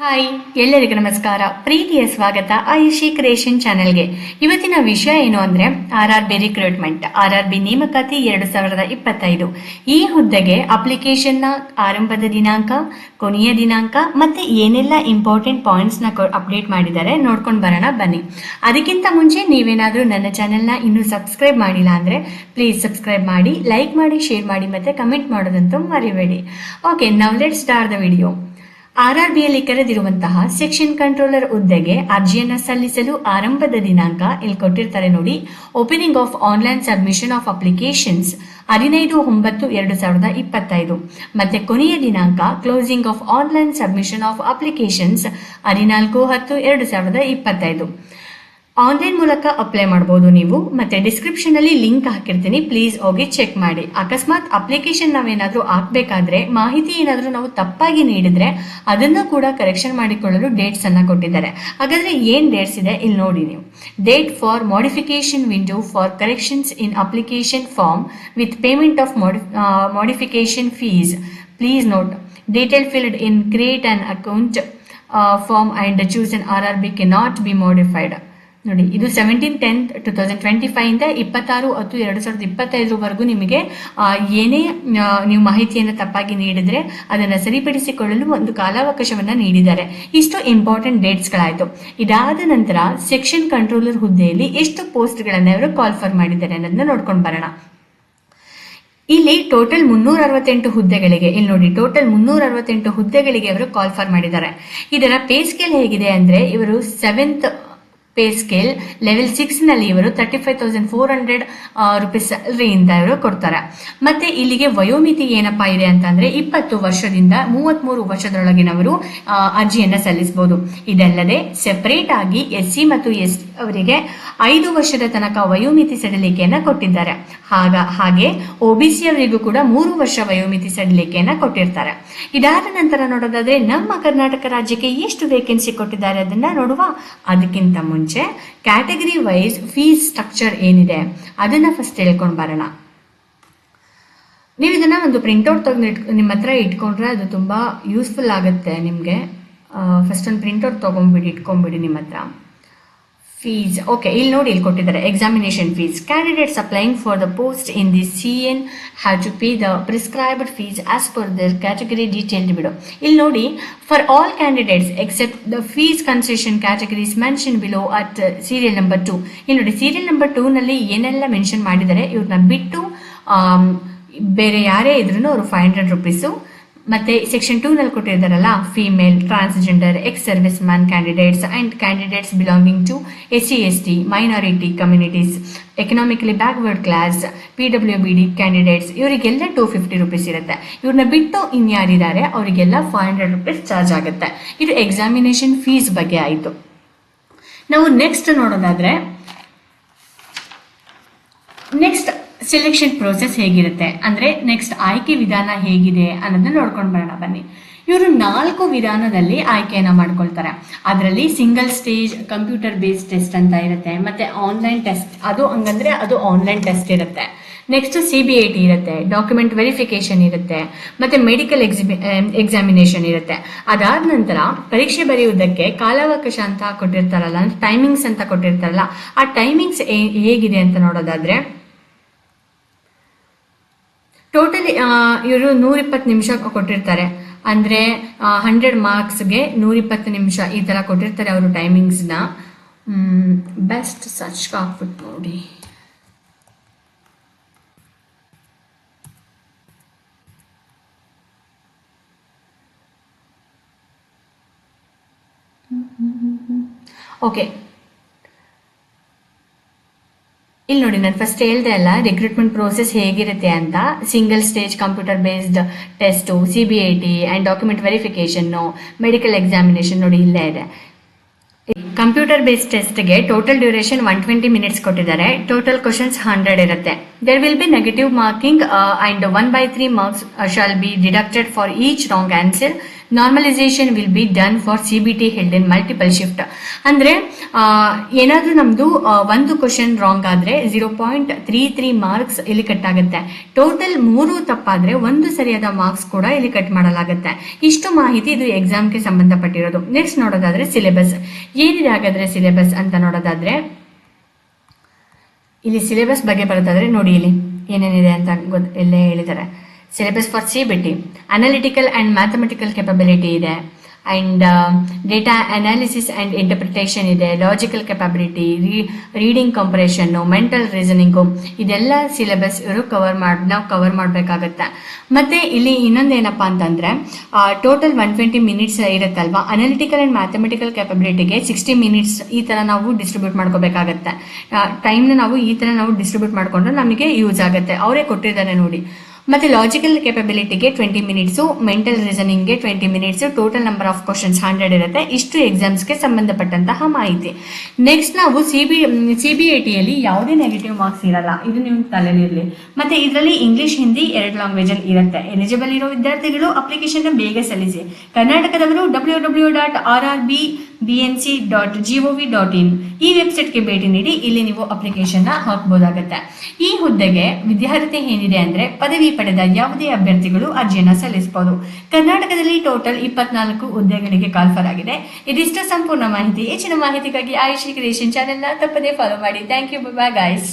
Hi, ಎಲ್ಲರಿಗೂ ನಮಸ್ಕಾರ. ಪ್ರೀತಿಯ ಸ್ವಾಗತ ಆಯುಷಿ ಕ್ರಿಯೇಷನ್ ಚಾನೆಲ್ಗೆ. ಇವತ್ತಿನ ವಿಷಯ ಏನು ಅಂದ್ರೆ RRB ರಿಕ್ರೂಟ್ಮೆಂಟ್, RRB ನೇಮಕಾತಿ 2025. ಈ ಹುದ್ದೆಗೆ ಅಪ್ಲಿಕೇಶನ್ ನ ಆರಂಭದ ದಿನಾಂಕ, ಕೊನೆಯ ದಿನಾಂಕ ಮತ್ತೆ ಏನೆಲ್ಲ ಇಂಪಾರ್ಟೆಂಟ್ ಪಾಯಿಂಟ್ಸ್ ನ ಅಪ್ಡೇಟ್ ಮಾಡಿದ್ದಾರೆ ನೋಡ್ಕೊಂಡು ಬರೋಣ ಬನ್ನಿ. ಅದಕ್ಕಿಂತ ಮುಂಚೆ ನೀವೇನಾದ್ರೂ ನನ್ನ ಚಾನೆಲ್ನ ಇನ್ನೂ ಸಬ್ಸ್ಕ್ರೈಬ್ ಮಾಡಿಲ್ಲ ಅಂದ್ರೆ ಪ್ಲೀಸ್ ಸಬ್ಸ್ಕ್ರೈಬ್ ಮಾಡಿ, ಲೈಕ್ ಮಾಡಿ, ಶೇರ್ ಮಾಡಿ ಮತ್ತೆ ಕಮೆಂಟ್ ಮಾಡೋದಂತೂ ಮರಿಬೇಡಿ. Okay, now let's start the video. RRBಯಲ್ಲಿ ಕರೆದಿರುವಂತಹ ಸೆಕ್ಷನ್ ಕಂಟ್ರೋಲರ್ ಹುದ್ದೆಗೆ ಅರ್ಜಿಯನ್ನ ಸಲ್ಲಿಸಲು ಆರಂಭದ ದಿನಾಂಕ ಇಲ್ಲಿ ಕೊಟ್ಟಿರ್ತಾರೆ ನೋಡಿ. Opening of online submission of applications 15/9/2025 ಮತ್ತೆ ಕೊನೆಯ ದಿನಾಂಕ closing of online submission of applications 14/10/2025. Online ಮೂಲಕ ಅಪ್ಲೈ ಮಾಡಬಹುದು ನೀವು. ಮತ್ತೆ ಡಿಸ್ಕ್ರಿಪ್ಷನ್ ಅಲ್ಲಿ ಲಿಂಕ್ ಹಾಕಿರ್ತೀನಿ, ಪ್ಲೀಸ್ ಹೋಗಿ ಚೆಕ್ ಮಾಡಿ. ಅಕಸ್ಮಾತ್ ಅಪ್ಲಿಕೇಶನ್ ನಾವೇನಾದ್ರೂ ಹಾಕ್ಬೇಕಾದ್ರೆ ಮಾಹಿತಿ ಏನಾದ್ರೂ ನಾವು ತಪ್ಪಾಗಿ ನೀಡಿದ್ರೆ ಅದನ್ನು ಕೂಡ ಕರೆಕ್ಷನ್ ಮಾಡಿಕೊಳ್ಳಲು ಡೇಟ್ಸ್ ಅನ್ನ ಕೊಟ್ಟಿದ್ದಾರೆ. ಹಾಗಾದ್ರೆ ಏನ್ ಡೇಟ್ಸ್ ಇದೆ ಇಲ್ಲಿ ನೋಡಿ ನೀವು. Date for modification window for corrections in application form with payment of modification fees. Please note, detail filled in create an account form and choose an RRB cannot be modified. ನೋಡಿ, ಇದು 17/10/2025 ಇಂದ 26/10/2025 ನಿಮಗೆ ಏನೇ ನೀವು ಮಾಹಿತಿಯನ್ನು ತಪ್ಪಾಗಿ ನೀಡಿದ್ರೆ ಅದನ್ನ ಸರಿಪಡಿಸಿಕೊಳ್ಳಲು ಒಂದು ಕಾಲಾವಕಾಶವನ್ನ ನೀಡಿದ್ದಾರೆ. ಇಷ್ಟು ಇಂಪಾರ್ಟೆಂಟ್ ಡೇಟ್ಸ್ ಗಳಾಯ್ತು. ಇದಾದ ನಂತರ ಸೆಕ್ಷನ್ ಕಂಟ್ರೋಲರ್ ಹುದ್ದೆಯಲ್ಲಿ ಎಷ್ಟು ಪೋಸ್ಟ್ ಗಳನ್ನ ಅವರು ಕಾಲ್ಫರ್ ಮಾಡಿದ್ದಾರೆ ಅನ್ನೋದನ್ನ ನೋಡ್ಕೊಂಡು ಬರೋಣ. ಇಲ್ಲಿ ಟೋಟಲ್ 368 ಹುದ್ದೆಗಳಿಗೆ, ಇಲ್ಲಿ ನೋಡಿ ಟೋಟಲ್ 368 ಹುದ್ದೆಗಳಿಗೆ ಅವರು ಕಾಲ್ಫರ್ ಮಾಡಿದ್ದಾರೆ. ಇದರ ಪೇ ಸ್ಕೇಲ್ ಹೇಗಿದೆ ಅಂದ್ರೆ ಇವರು 7th ಪೇ ಸ್ಕೇಲ್ ಲೆವೆಲ್ 6 ನಲ್ಲಿ ಇವರು 35,400 ರೂಪೀಸ್ ಸ್ಯಾಲರಿಯಿಂದ ಇವರು ಕೊಡ್ತಾರೆ. ಮತ್ತೆ ಇಲ್ಲಿಗೆ ವಯೋಮಿತಿ ಏನಪ್ಪಾ ಇದೆ ಅಂತಂದ್ರೆ 20 ವರ್ಷದಿಂದ 33 ವರ್ಷದೊಳಗಿನವರು ಅರ್ಜಿಯನ್ನ ಸಲ್ಲಿಸಬಹುದು. ಇದಲ್ಲದೆ ಸೆಪರೇಟ್ ಆಗಿ SC ಮತ್ತು ST ಅವರಿಗೆ 5 ವರ್ಷದ ತನಕ ವಯೋಮಿತಿ ಸಡಿಲಿಕೆಯನ್ನ ಕೊಟ್ಟಿದ್ದಾರೆ. ಹಾಗೆ OBC ಅವರಿಗೂ ಕೂಡ 3 ವರ್ಷ ವಯೋಮಿತಿ ಸಡಿಲಿಕೆಯನ್ನ ಕೊಟ್ಟಿರ್ತಾರೆ. ಇದಾದ ನಂತರ ನೋಡೋದಾದ್ರೆ ನಮ್ಮ ಕರ್ನಾಟಕ ರಾಜ್ಯಕ್ಕೆ ಎಷ್ಟು ವೇಕೆನ್ಸಿ ಕೊಟ್ಟಿದ್ದಾರೆ ಅದನ್ನ ನೋಡುವ. ಅದಕ್ಕಿಂತ ಮುಂಚೆ ಕ್ಯಾಟಗರಿ ವೈಸ್ ಫೀಸ್ ಸ್ಟ್ರಕ್ಚರ್ ಏನಿದೆ ಅದನ್ನ ಫಸ್ಟ್ ಹೇಳ್ಕೊಂಡು ಬರೋಣ. ನೀವು ಇದನ್ನ ಒಂದು ಪ್ರಿಂಟ್ಔಟ್ ತೆಗೆದು ನಿಮ್ಮ ಹತ್ರ ಇಟ್ಕೊಂಡ್ರೆ ಅದು ತುಂಬಾ ಯೂಸ್ಫುಲ್ ಆಗುತ್ತೆ ನಿಮ್ಗೆ. ಫಸ್ಟ್ ಒಂದು ಪ್ರಿಂಟ್ಔಟ್ ತಗೊಂಡ್ಬಿಡಿ, ಇಟ್ಕೊಂಡ್ಬಿಡಿ ನಿಮ್ಮ ಹತ್ರ. ಫೀಸ್ ಓಕೆ, ಇಲ್ಲಿ ನೋಡಿ, ಇಲ್ಲಿ ಕೊಟ್ಟಿದ್ದಾರೆ examination fees. Candidates applying for the post in the CN have to pay the prescribed fees as per their category detailed ಬಿಡು. ಇಲ್ಲಿ ನೋಡಿ, for all candidates except the fees concession categories mention below at serial number 2. ಇಲ್ಲಿ ನೋಡಿ, serial number 2 ನಲ್ಲಿ ಏನೆಲ್ಲ mention ಮಾಡಿದ್ದಾರೆ ಇವ್ರನ್ನ ಬಿಟ್ಟು ಬೇರೆ ಯಾರೇ ಇದ್ರೂ ಅವರು 500 ರೂಪೀಸು. ಮತ್ತೆ ಸೆಕ್ಷನ್ 2 ನಲ್ಲಿ ಕೊಟ್ಟಿದ್ದಾರಲ್ಲ, female, transgender, ex service man candidates and candidates belonging to SC ST minority communities, economically backward class, PWBD candidates ಇವರಿಗೆಲ್ಲ 250 ರೂಪೀಸ್ ಇರುತ್ತೆ. ಇವ್ರನ್ನ ಬಿಟ್ಟು ಇನ್ಯಾರಿದ್ದಾರೆ ಅವರಿಗೆಲ್ಲ 500 ರೂಪೀಸ್ ಚಾರ್ಜ್ ಆಗುತ್ತೆ. ಇದು ಎಕ್ಸಾಮಿನೇಷನ್ ಫೀಸ್ ಬಗ್ಗೆ ಆಯಿತು. ನಾವು ನೆಕ್ಸ್ಟ್ ನೋಡೋದಾದ್ರೆ ನೆಕ್ಸ್ಟ್ ಸೆಲೆಕ್ಷನ್ ಪ್ರೋಸೆಸ್ ಹೇಗಿರುತ್ತೆ ಅಂದ್ರೆ ನೆಕ್ಸ್ಟ್ ಆಯ್ಕೆ ವಿಧಾನ ಹೇಗಿದೆ ಅನ್ನೋದನ್ನ ನೋಡ್ಕೊಂಡು ಬರೋಣ ಬನ್ನಿ. ಇವರು 4 ವಿಧಾನದಲ್ಲಿ ಆಯ್ಕೆಯನ್ನ ಮಾಡ್ಕೊಳ್ತಾರೆ. ಅದರಲ್ಲಿ single stage computer based test ಅಂತ ಇರುತ್ತೆ, ಮತ್ತೆ ಆನ್ಲೈನ್ ಟೆಸ್ಟ್, ಅದು ಹಂಗಂದ್ರೆ ಅದು ಆನ್ಲೈನ್ ಟೆಸ್ಟ್ ಇರುತ್ತೆ. ನೆಕ್ಸ್ಟ್ CBAT ಇರುತ್ತೆ, ಡಾಕ್ಯುಮೆಂಟ್ ವೆರಿಫಿಕೇಶನ್ ಇರುತ್ತೆ, ಮತ್ತೆ ಮೆಡಿಕಲ್ ಎಕ್ಸಾಮಿನೇಷನ್ ಇರುತ್ತೆ. ಅದಾದ ನಂತರ ಪರೀಕ್ಷೆ ಬರೆಯುವುದಕ್ಕೆ ಕಾಲಾವಕಾಶ ಅಂತ ಕೊಟ್ಟಿರ್ತಾರಲ್ಲ, ಟೈಮಿಂಗ್ಸ್ ಅಂತ ಕೊಟ್ಟಿರ್ತಾರಲ್ಲ, ಆ ಟೈಮಿಂಗ್ಸ್ ಹೇಗಿದೆ ಅಂತ ನೋಡೋದಾದ್ರೆ ಟೋಟಲ್ ಇವರು 120 ನಿಮಿಷ ಕೊಟ್ಟಿರ್ತಾರೆ. ಅಂದ್ರೆ 100 ಮಾರ್ಕ್ಸ್ಗೆ 120 ನಿಮಿಷ ಈ ತರ ಕೊಟ್ಟಿರ್ತಾರೆ ಅವರು ಟೈಮಿಂಗ್ಸ್ನ. ಬೆಸ್ಟ್ ಸರ್ಚ್ ಹಾಕ್ಬಿಟ್ಟು ನೋಡಿ. ಓಕೆ, ಇಲ್ಲಿ ನೋಡಿ, ನಾನು ಫಸ್ಟ್ ಹೇಳ್ದೆ ಅಲ್ಲ ರಿಕ್ರೂಟ್ಮೆಂಟ್ ಪ್ರೋಸೆಸ್ ಹೇಗಿರುತ್ತೆ ಅಂತ. Single stage computer based test, CBAT and document verification, medical examination ನೋಡಿ ಇಲ್ಲೇ ಇದೆ. ಕಂಪ್ಯೂಟರ್ ಬೇಸ್ಡ್ ಟೆಸ್ಟ್ಗೆ ಟೋಟಲ್ ಡ್ಯೂರೇಷನ್ 120 ಮಿನಿಟ್ಸ್ ಕೊಟ್ಟಿದ್ದಾರೆ. ಟೋಟಲ್ ಕ್ವಶನ್ಸ್ 100 ಇರುತ್ತೆ. There will be negative marking and 1/3 marks shall be deducted for each wrong answer. Normalization will be done for CBT held in multiple shift. ಅಂದ್ರೆ ಏನಾದ್ರೂ ನಮ್ದು ಒಂದು question wrong ಆದ್ರೆ 0.33 marks ಇಲ್ಲಿ cut ಆಗುತ್ತೆ. Total 3 ತಪ್ಪಾದ್ರೆ ಒಂದು ಸರಿಯಾದ ಮಾರ್ಕ್ಸ್ ಕೂಡ ಇಲ್ಲಿ ಕಟ್ ಮಾಡಲಾಗುತ್ತೆ. ಇಷ್ಟು ಮಾಹಿತಿ ಇದು ಎಕ್ಸಾಮ್ಗೆ ಸಂಬಂಧಪಟ್ಟಿರೋದು. ನೆಕ್ಸ್ಟ್ ನೋಡೋದಾದ್ರೆ ಸಿಲೆಬಸ್ ಏನಿದೆ. ಹಾಗಾದ್ರೆ ಸಿಲೆಬಸ್ ಅಂತ ನೋಡೋದಾದ್ರೆ ಇಲ್ಲಿ ಸಿಲೆಬಸ್ ಬಗ್ಗೆ ಬರೋದಾದ್ರೆ ನೋಡಿ ಇಲ್ಲಿ ಏನೇನಿದೆ ಅಂತ ಇಲ್ಲೇ ಹೇಳಿದ್ದಾರೆ. Syllabus for CBT analytical and mathematical capability ಇದೆ, and data analysis and interpretation ಇದೆ, logical capability, reading comprehension, mental reasoning, ಇದೆಲ್ಲ ಸಿಲೆಬಸ್ ಇವರು ನಾವು ಕವರ್ ಮಾಡಬೇಕಾಗತ್ತೆ. ಮತ್ತೆ ಇಲ್ಲಿ ಇನ್ನೊಂದೇನಪ್ಪ ಅಂತಂದ್ರೆ ಟೋಟಲ್ 120 ಮಿನಿಟ್ಸ್ ಇರುತ್ತಲ್ವಾ. ಅನಾಲಿಟಿಕಲ್ ಅಂಡ್ ಮ್ಯಾಥಮೆಟಿಕಲ್ ಕೆಪಬಿಲಿಟಿಗೆ 60 ಮಿನಿಟ್ಸ್ ಈ ತರ ನಾವು ಡಿಸ್ಟ್ರಿಬ್ಯೂಟ್ ಮಾಡ್ಕೋಬೇಕಾಗತ್ತೆ. ಟೈಮ್ನ ನಾವು ಈ ತರ ನಾವು ಡಿಸ್ಟ್ರಿಬ್ಯೂಟ್ ಮಾಡ್ಕೊಂಡ್ರೆ ನಮಗೆ ಯೂಸ್ ಆಗುತ್ತೆ. ಅವರೇ ಕೊಟ್ಟಿದ್ದಾರೆ ನೋಡಿ. ಮತ್ತೆ ಲಾಜಿಕಲ್ ಕೆಪಬಿಲಿಟಿಗೆ 20 ಮಿನಿಟ್ಸು, ಮೆಂಟಲ್ ರೀಸನಿಂಗ್ಗೆ 20 minutes, total number of questions 100 ಇರುತ್ತೆ. ಇಷ್ಟು ಎಕ್ಸಾಮ್ಸ್ಗೆ ಸಂಬಂಧಪಟ್ಟಂತಹ ಮಾಹಿತಿ. ನೆಕ್ಸ್ಟ್ ನಾವು CBATಯಲ್ಲಿ ಯಾವುದೇ ನೆಗೆಟಿವ್ ಮಾರ್ಕ್ಸ್ ಇರಲ್ಲ, ಇದು ನೀವು ತಲೆಯಲ್ಲಿರಲಿ. ಮತ್ತೆ ಇದರಲ್ಲಿ ಇಂಗ್ಲಿಷ್, ಹಿಂದಿ 2 ಲ್ಯಾಂಗ್ವೇಜ್ ಅಲ್ಲಿ ಇರುತ್ತೆ. ಎಲಿಜಿಬಲ್ ಇರೋ ವಿದ್ಯಾರ್ಥಿಗಳು ಅಪ್ಲಿಕೇಶನ್ ಬೇಗ ಸಲ್ಲಿಸಿ. ಕರ್ನಾಟಕದವರು www.rrbnc.gov.in ಈ ವೆಬ್ಸೈಟ್ಗೆ ಭೇಟಿ ನೀಡಿ ಇಲ್ಲಿ ನೀವು ಅಪ್ಲಿಕೇಶನ್ ಹಾಕಬಹುದಾಗುತ್ತೆ. ಈ ಹುದ್ದೆಗೆ ವಿದ್ಯಾರ್ಥಿ ಏನಿದೆ ಅಂದ್ರೆ ಪದವಿ ಪಡೆದ ಯಾವುದೇ ಅಭ್ಯರ್ಥಿಗಳು ಅರ್ಜಿಯನ್ನು ಸಲ್ಲಿಸಬಹುದು. ಕರ್ನಾಟಕದಲ್ಲಿ ಟೋಟಲ್ 24 ಹುದ್ದೆಗಳಿಗೆ ಕಾಲ್ಫರ್ ಆಗಿದೆ. ಇದಿಷ್ಟು ಸಂಪೂರ್ಣ ಮಾಹಿತಿ. ಹೆಚ್ಚಿನ ಮಾಹಿತಿಗಾಗಿ ಆಯುಷಿ ಕ್ರಿಯೇಷನ್ ಚಾನೆಲ್ನ ತಪ್ಪದೇ ಫಾಲೋ ಮಾಡಿ. Thank you. Bye guys.